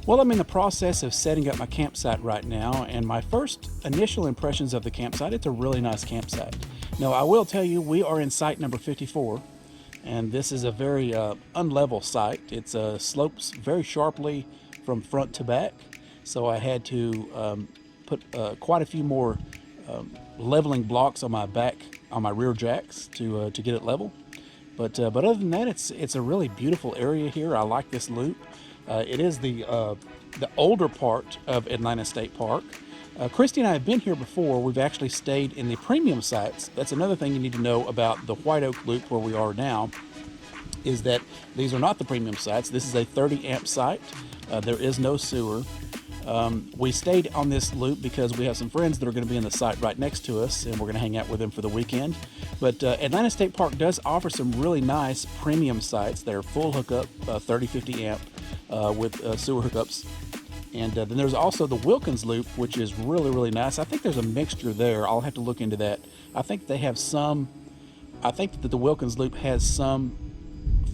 Well, I'm in the process of setting up my campsite right now, and my first initial impressions of the campsite, it's a really nice campsite. Now, I will tell you, we are in site number 54, and this is a very unlevel site. It slopes very sharply from front to back, so I had to put quite a few more leveling blocks on my back, on my rear jacks to get it level. But other than that, it's a really beautiful area here. I like this loop. It is the older part of Atlanta State Park. Christy and I have been here before. We've actually stayed in the premium sites. That's another thing you need to know about the White Oak Loop where we are now, is that these are not the premium sites. This is a 30 amp site. There is no sewer. We stayed on this loop because we have some friends that are going to be in the site right next to us, and we're going to hang out with them for the weekend. But Atlanta State Park does offer some really nice premium sites. They're full hookup, 30, 50 amp with sewer hookups. And then there's also the Wilkins loop, which is really, really nice. I think there's a mixture there. I'll have to look into that. I think they have some, I think that the Wilkins loop has some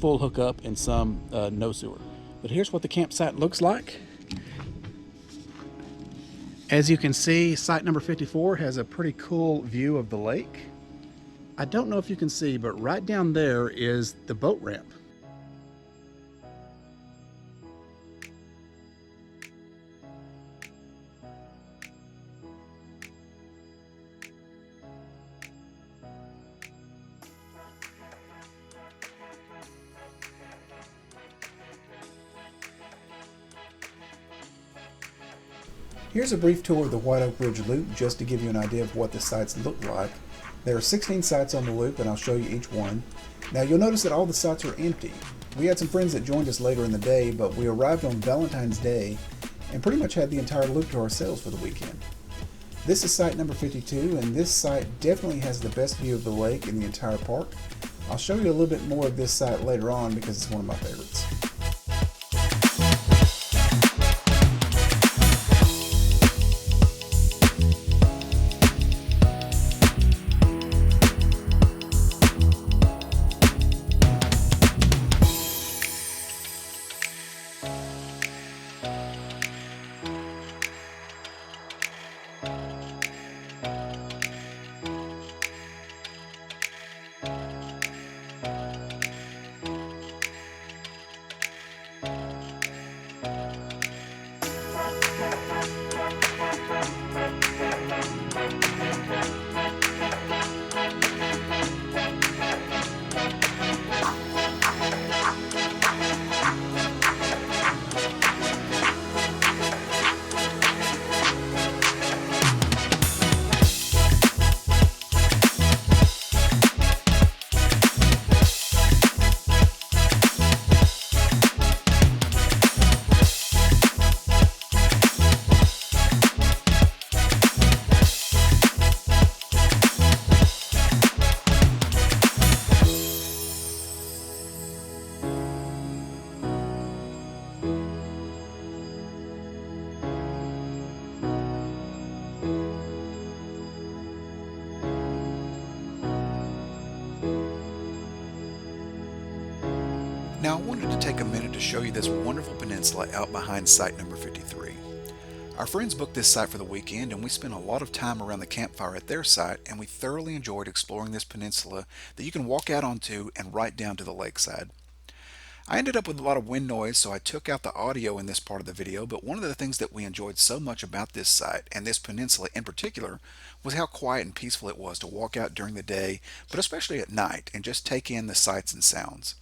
full hookup and some no sewer. But here's what the campsite looks like. As you can see, site number 54 has a pretty cool view of the lake. I don't know if you can see, but right down there is the boat ramp. Here's a brief tour of the White Oak Ridge Loop just to give you an idea of what the sites look like. There are 16 sites on the loop, and I'll show you each one. Now you'll notice that all the sites are empty. We had some friends that joined us later in the day, but we arrived on Valentine's Day and pretty much had the entire loop to ourselves for the weekend. This is site number 52, and this site definitely has the best view of the lake in the entire park. I'll show you a little bit more of this site later on because it's one of my favorites. Now I wanted to take a minute to show you this wonderful peninsula out behind site number 53. Our friends booked this site for the weekend, and we spent a lot of time around the campfire at their site, and we thoroughly enjoyed exploring this peninsula that you can walk out onto and right down to the lakeside. I ended up with a lot of wind noise, so I took out the audio in this part of the video, but one of the things that we enjoyed so much about this site, and this peninsula in particular, was how quiet and peaceful it was to walk out during the day, but especially at night, and just take in the sights and sounds.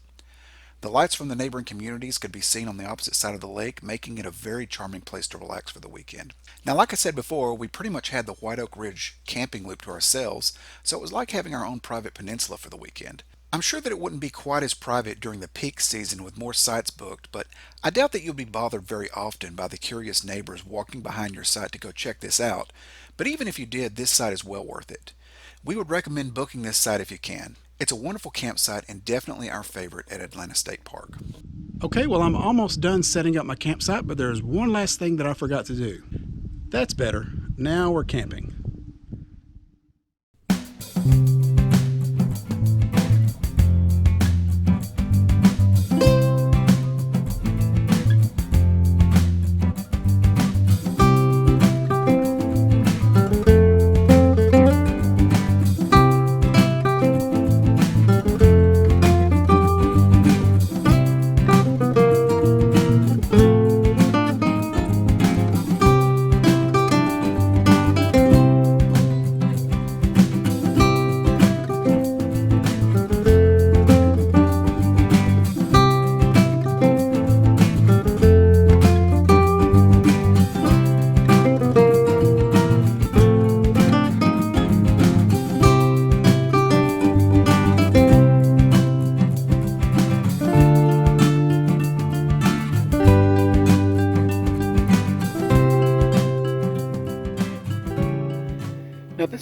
The lights from the neighboring communities could be seen on the opposite side of the lake, making it a very charming place to relax for the weekend. Now, like I said before, we pretty much had the White Oak Ridge camping loop to ourselves, so it was like having our own private peninsula for the weekend. I'm sure that it wouldn't be quite as private during the peak season with more sites booked, but I doubt that you'll be bothered very often by the curious neighbors walking behind your site to go check this out. But even if you did, this site is well worth it. We would recommend booking this site if you can. It's a wonderful campsite and definitely our favorite at Atlanta State Park. Okay, well, I'm almost done setting up my campsite, but there's one last thing that I forgot to do. That's better. Now we're camping.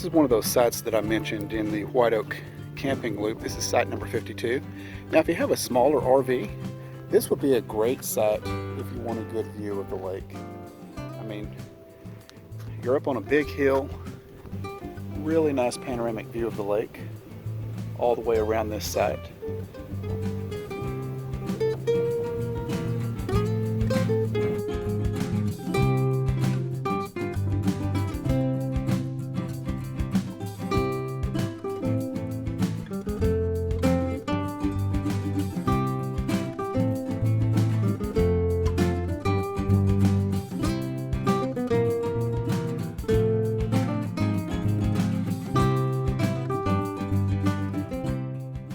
This is one of those sites that I mentioned in the White Oak camping loop. This is site number 52. Now, if you have a smaller RV, this would be a great site if you want a good view of the lake. I mean, you're up on a big hill, really nice panoramic view of the lake all the way around this site.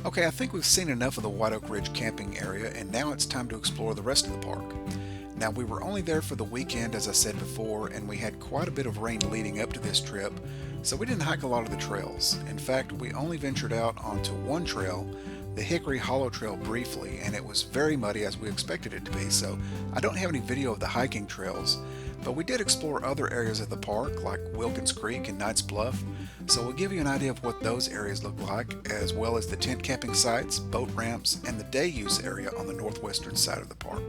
Okay, I think we've seen enough of the White Oak Ridge camping area, and now it's time to explore the rest of the park. Now, we were only there for the weekend, as I said before, and we had quite a bit of rain leading up to this trip, so we didn't hike a lot of the trails. In fact, we only ventured out onto one trail, the Hickory Hollow Trail, briefly, and it was very muddy as we expected it to be, so I don't have any video of the hiking trails, but we did explore other areas of the park like Wilkins Creek and Knight's Bluff, so we'll give you an idea of what those areas look like, as well as the tent camping sites, boat ramps, and the day use area on the northwestern side of the park.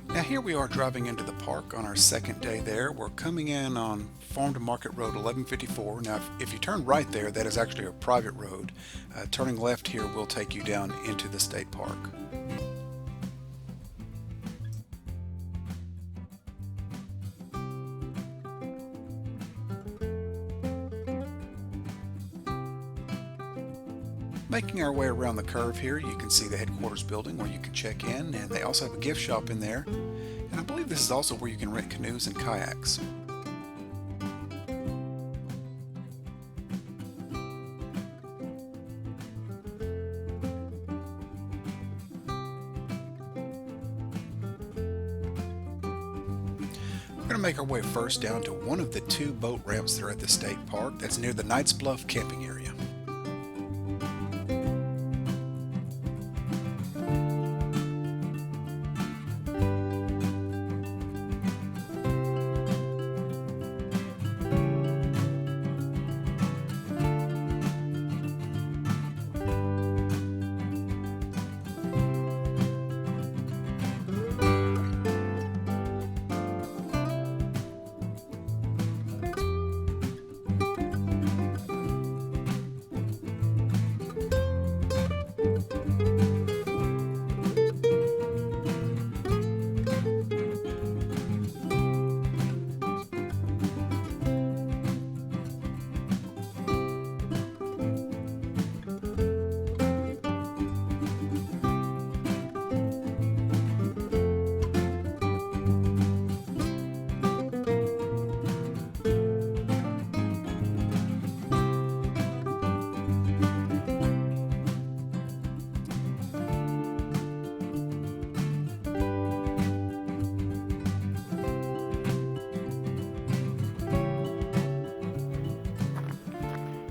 Now here we are driving into the park on our second day there. We're coming in on Farm to Market Road 1154. Now if you turn right there, that is actually a private road. Turning left here will take you down into the state park. Making our way around the curve here, you can see the headquarters building where you can check in, and they also have a gift shop in there. And I believe this is also where you can rent canoes and kayaks. We're going to make our way first down to one of the two boat ramps that are at the state park. That's near the Knight's Bluff camping area.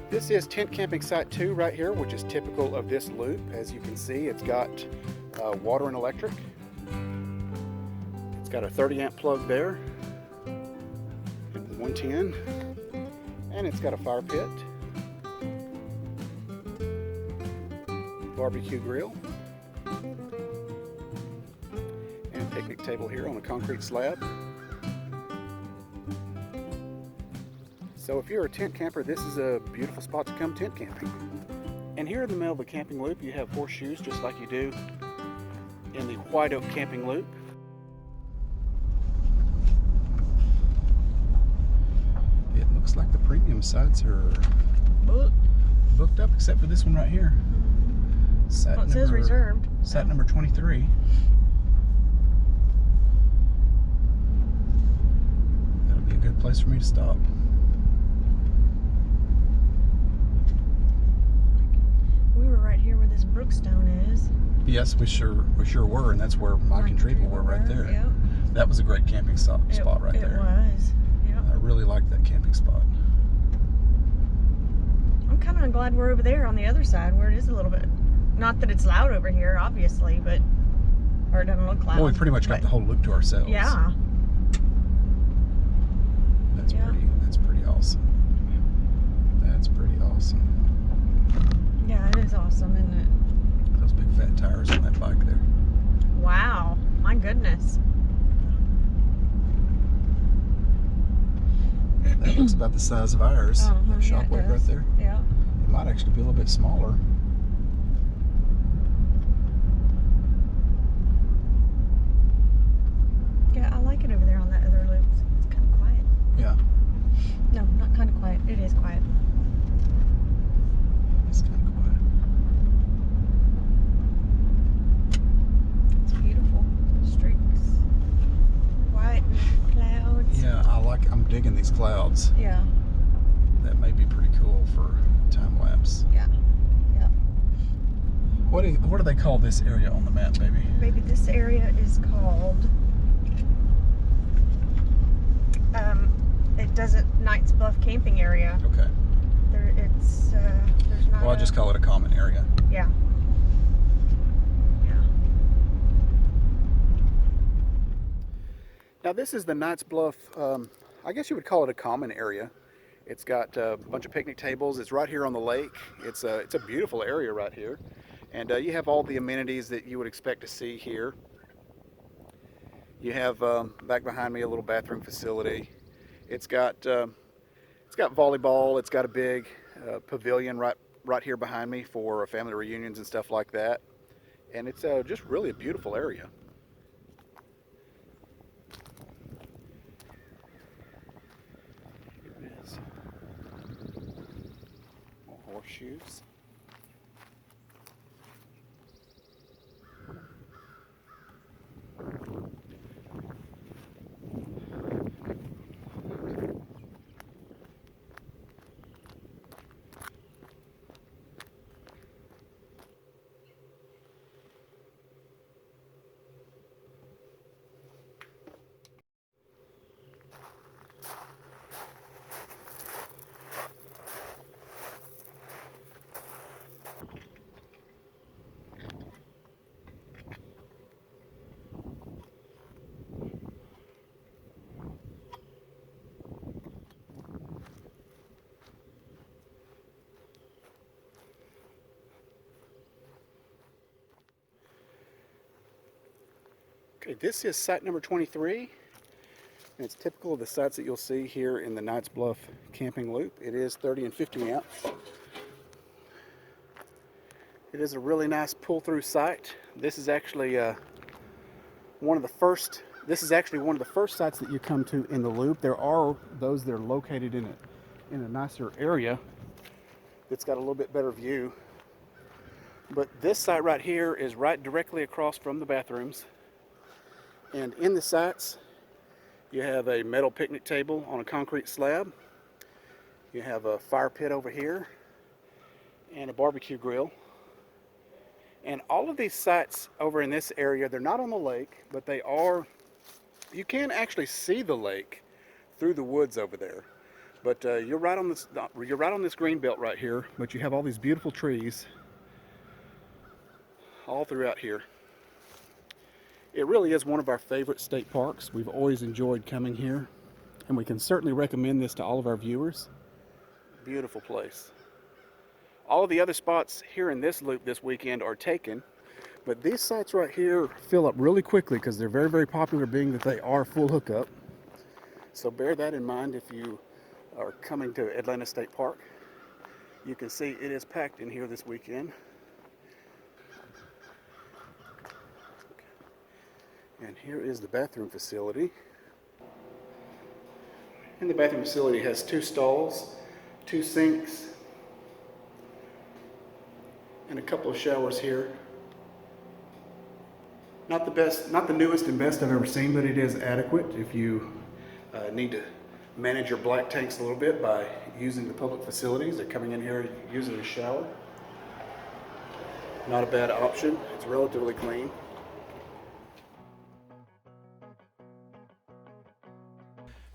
This is tent camping site 2 right here, which is typical of this loop. As you can see, it's got water and electric. It's got a 30 amp plug there, 110, and it's got a fire pit, barbecue grill, and a picnic table here on a concrete slab. So if you're a tent camper, this is a beautiful spot to come tent camping. And here in the middle of the camping loop, you have horseshoes just like you do in the White Oak camping loop. It looks like the premium sites are booked up, except for this one right here. Well, it says reserved. Site number 23. That'll be a good place for me to stop. We were right here where this Brookstone is. Yes, we sure were, and that's where Mike and Treva were right there. Yep. That was a great camping spot right there. It was. Yep. I really liked that camping spot. I'm kind of glad we're over there on the other side where it is a little bit. Not that it's loud over here, obviously, but or it doesn't look loud. Well, we pretty much got the whole loop to ourselves. Yeah. That's Yeah. pretty awesome. That's pretty awesome. Yeah, it is awesome, isn't it? Those big fat tires on that bike there. Wow, my goodness. That looks about the size of ours. That Yeah, shockwave it right is. there. Yeah. It might actually be a little bit smaller. Yeah, I like it over there on that other loop. It's kind of quiet. Yeah, No, not kind of quiet. It is quiet. it's kind of quiet. It's beautiful. Streaks. White and clouds. Yeah, I'm digging these clouds. Yeah. That may be pretty cool for time lapse. Yeah. Yeah. What do they call this area on the map, baby? Maybe this area is called. It doesn't Knights Bluff camping area. Okay. There's not. Well, I'll just call it a common area. Yeah. Yeah. Now this is the Knights Bluff, I guess you would call it a common area. It's got a bunch of picnic tables. It's right here on the lake. It's a beautiful area right here. And you have all the amenities that you would expect to see here. You have back behind me a little bathroom facility. It's got volleyball. It's got a big pavilion right here behind me for family reunions and stuff like that. And it's just really a beautiful area. Here it is. More horseshoes. Okay, this is site number 23, and it's typical of the sites that you'll see here in the Knights Bluff camping loop. It is 30 and 50 amps. It is a really nice pull-through site. This is actually one of the first sites that you come to in the loop. There are those that are located in a nicer area that's got a little bit better view. But this site right here is right directly across from the bathrooms. And in the sites, you have a metal picnic table on a concrete slab. You have a fire pit over here and a barbecue grill. And all of these sites over in this area, they're not on the lake, but they are, you can actually see the lake through the woods over there. But you're right on this green belt right here, but you have all these beautiful trees all throughout here. It really is one of our favorite state parks. We've always enjoyed coming here, and we can certainly recommend this to all of our viewers. Beautiful place. All of the other spots here in this loop this weekend are taken, but these sites right here fill up really quickly because they're very, very popular, being that they are full hookup. So bear that in mind if you are coming to Atlanta State Park. You can see it is packed in here this weekend. And here is the bathroom facility. And the bathroom facility has 2 stalls, 2 sinks, and a couple of showers here. Not the best, not the newest and best I've ever seen, but it is adequate if you need to manage your black tanks a little bit by using the public facilities. They're coming in here using a shower. Not a bad option. It's relatively clean.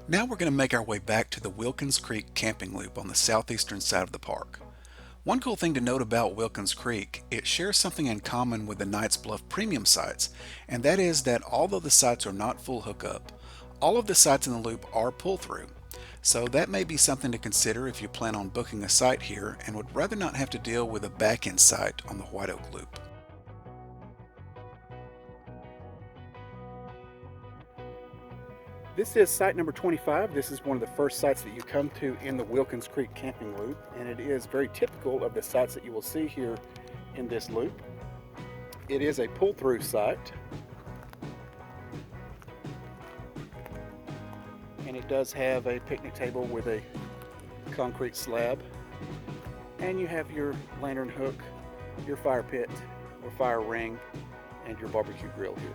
Now we're going to make our way back to the Wilkins Creek camping loop on the southeastern side of the park. One cool thing to note about Wilkins Creek, it shares something in common with the Knights Bluff premium sites, and that is that although the sites are not full hookup, all of the sites in the loop are pull-through. So that may be something to consider if you plan on booking a site here and would rather not have to deal with a back-end site on the White Oak Loop. This is site number 25. This is one of the first sites that you come to in the Wilkins Creek camping loop, and it is very typical of the sites that you will see here in this loop. It is a pull-through site, and it does have a picnic table with a concrete slab, and you have your lantern hook, your fire pit or fire ring, and your barbecue grill here.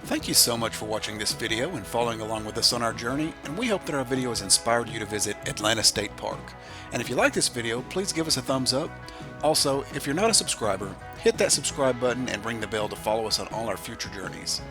Thank you so much for watching this video and following along with us on our journey, and we hope that our video has inspired you to visit Atlanta State Park. And if you like this video, please give us a thumbs up. Also, if you're not a subscriber, hit that subscribe button and ring the bell to follow us on all our future journeys.